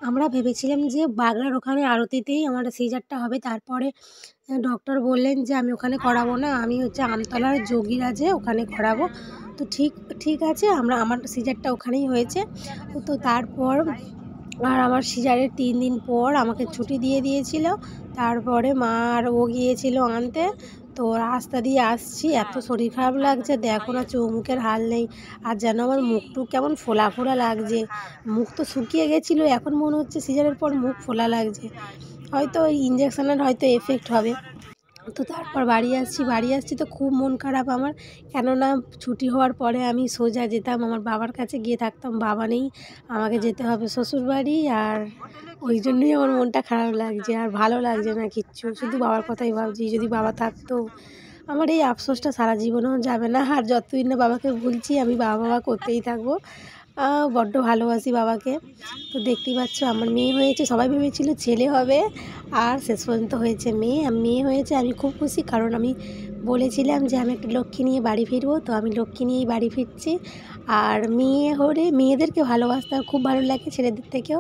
আমরা ভেবেছিলাম যে বাগড়ার ওখানে আরতিতেই আমার সিজারটা হবে, তারপরে ডক্টর বললেন যে আমি ওখানে করাবো না, আমি হচ্ছে আমতলার যোগীরাজে ওখানে করাবো। তো ঠিক আছে, আমার সিজারটা ওখানেই হয়েছে। তো তারপর আর আমার সিজারের 3 দিন পর আমাকে ছুটি দিয়ে দিয়েছিল। তারপরে মা আর ও গিয়েছিল আনতে। তো রাস্তা দিয়ে আসছি, এত শরীর খারাপ লাগছে, দেখো না চোখ মুখের হাল নেই। আর যেন আমার মুখটুক কেমন ফোলা ফোলা লাগছে, মুখ তো শুকিয়ে গেছিলো, এখন মনে হচ্ছে সিজারের পর মুখ ফোলা লাগছে, হয়তো ইঞ্জেকশনের হয়তো এফেক্ট হবে। তো তারপর বাড়ি আসছি তো খুব মন খারাপ আমার, কেননা ছুটি হওয়ার পরে আমি সোজা যেতাম আমার বাবার কাছে, গিয়ে থাকতাম, বাবা নেই, আমাকে যেতে হবে শ্বশুরবাড়ি। আর ওই জন্যই আমার মনটা খারাপ লাগছে, আর ভালো লাগছে না কিচ্ছু, শুধু বাবার কথাই ভাবছি, যদি বাবা থাকতো। আমার এই আফসোসটা সারা জীবনেও যাবে না, আর যতদিন না বাবাকে ভুলছি আমি বাবা করতেই থাকবো। বড্ড ভালোবাসি বাবাকে। তো দেখতেই পাচ্ছ আমার মেয়ে হয়েছে, সবাই ভেবেছিল ছেলে হবে, আর শেষ পর্যন্ত হয়েছে মেয়ে হয়েছে। আমি খুব খুশি, কারণ আমি বলেছিলাম যে আমি একটা লক্ষ্মী নিয়ে বাড়ি ফিরবো, তো আমি লক্ষ্মী নিয়েই বাড়ি ফিরছি। আর মেয়ে হলে মেয়েদেরকে ভালোবাসতে খুব ভালো লাগে ছেলেদের থেকেও।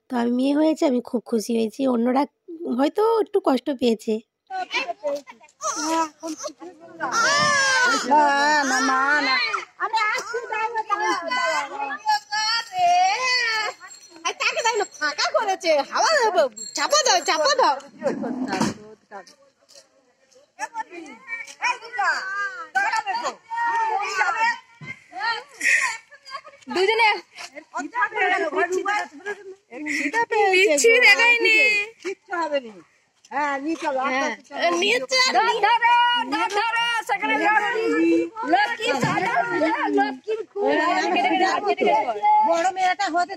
তো আমি মেয়ে হয়েছে, আমি খুব খুশি হয়েছি, অন্যরা হয়তো একটু কষ্ট পেয়েছে। ফাঁকা করেছে, হাওয়া চাপা দাও দুজনে দেখায়নি, কিচ্ছু হবে না। হ্যাঁ নিয়ে চলো, বড় মেয়েটা হতে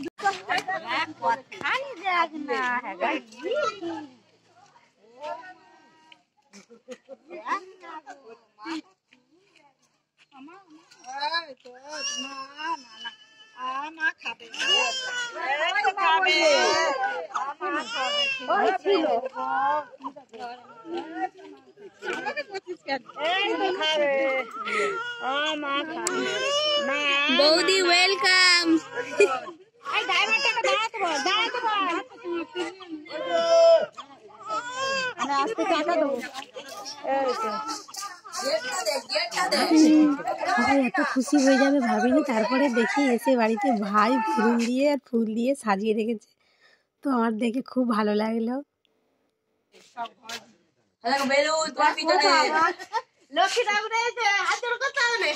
বৌদি ওয়েলকাম। আজকে টাকা দেবো। সবাই এত খুশি হয়ে যাবে ভাবিনি, তারপরে দেখি এসে বাড়িতে ভাই বেলুন দিয়ে আর ফুল দিয়ে সাজিয়ে রেখেছে, তো আমার দেখে খুব ভালো লাগলো। লক্ষ্মী ঠাকুর এসে হাত জোড় করতে হবে।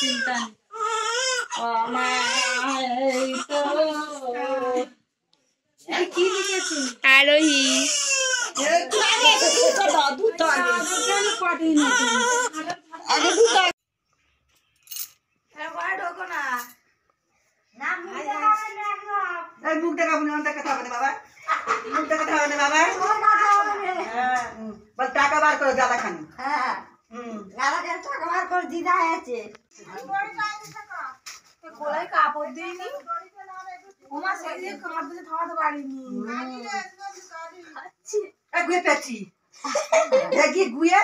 চিন্তা কি লিখেছি আরোহী মুখ দেখা হবে বাবা, মুখ দেখা হবে না বাবা, বল টাকা বার করে জ্বালা খানি। হ্যাঁ টাকা বার করে দিদা আছে, গোলায় কাপড় দিইনি, ওমা সেদিকে কাঁধ দিয়ে থামাতে পারিনি, গুয়ে পেয়েছি দেখি গুয়ে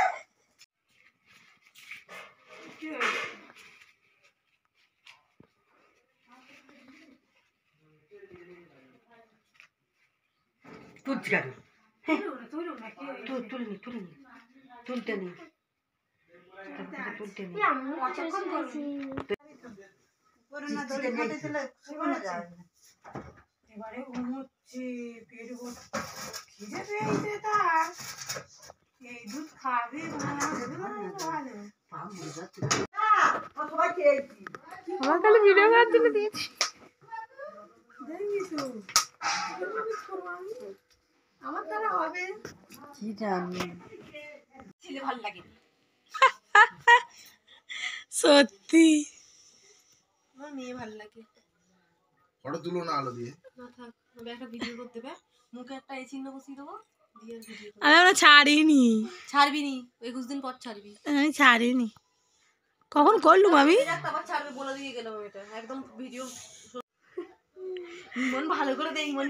তুলছি কেন, তুলতে নি এবারে ঘুমোচ্ছি, পেট খিদে পেয়েছে, তার এই দুধ খাবে আমার খালি ভিডিও করার জন্য দিয়েছি। আমার দ্বারা হবে কি জানি, ছেলে ভালো লাগে সত্যি, আমার মেয়ে ভালো লাগে। ফটো তুলো না আলো দিয়ে, না থাক, আমি একটা ভিডিও করতে হবে, মুখে একটা এই চিহ্ন বসিয়ে দেবো, দিয়ে ভিডিও আমি আমরা ছাড়িনি, ছাড়বি নি 21 দিন পর ছাড়বি। আমি ছাড়িনি, কখন করলুম আমি, আবার ছাড়বে বলে দিয়ে গেলাম, এটা একদম ভিডিও মন ভালো করে দেই, মন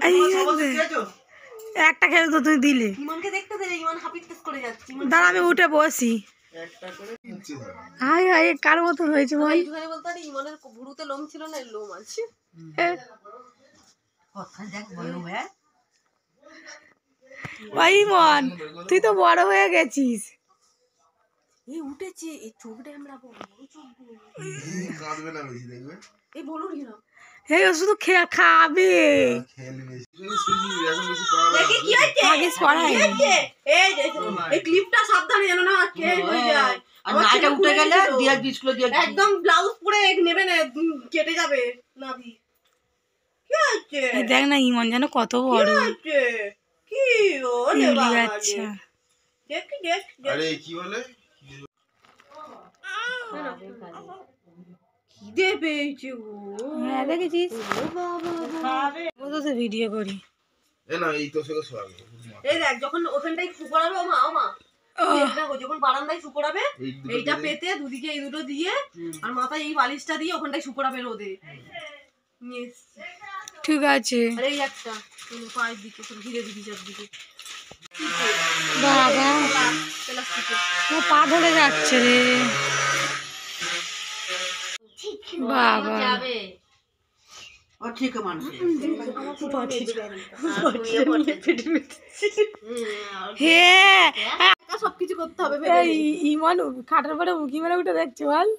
একটা খেলে তো তুমি দিলে। ইমনকে দেখতে দে, ইমন হাপিট করে যাচ্ছে। দাঁড়া আমি উঠে বসি। হাই হাই কার মতো হয়েছে বল। একটুখানি বলতে পারি ইমনের ভুরুতে লোম ছিল না, এর লোম আছে। কথা দেখ বলো ভাই। ওই মন তুই তো বড় হয়ে গেছিস। এই উঠেছে, এই চোখটা আমরা বড় চোখগুলো। কাঁদবে না বেশি দেখবে। এই বলুন না। এই ও শুধু খাবে। খেলে বেশি এখন বেশি পাওয়া দেখি কি হচ্ছে? আগে সরাই এই যে এই ক্লিপটা সাবধানে যেন না কে হয়ে যায়। আর নাইটা উঠে গেলে ডিয়ার বিস্কুট দিয়ে একদম ব্লাউজ পরে নেবে না, কেটে যাবে নাভি। কি হচ্ছে? এই দেখ না ইমন যেন কত বড়। কি হচ্ছে? কি ওরে ইউলি বাবা বাচ্চা। দেখি দেখ। আরে কি বলে খিদে পেয়েছে গো। হ্যাঁ দেখেছিস ও বাবা ও তো সে ভিডিও করি। এ না এই তো সেটা শোয়াবে এই দেখ যখন ওখানটায় শুকোড়াবে ও মা দেখো যখন বারান্দায় শুকোড়াবে এইটা পেতে দুদিকে এই দুটো দিয়ে আর মাথায় এই বালিশটা দিয়ে ওখানটায় শুকোড়াবে রোদে। ঠিক আছে আর এই একটা পায়ের দিকে ঘিরে দিবি চারদিকে। বাবা ও পা ঢলে যাচ্ছে রে বাবা। ও ঠিক মানুষ হে সবকিছু করতে হবে। এই ইমন খাটের পরে উঁকি মেরে উঠে দেখছে বল।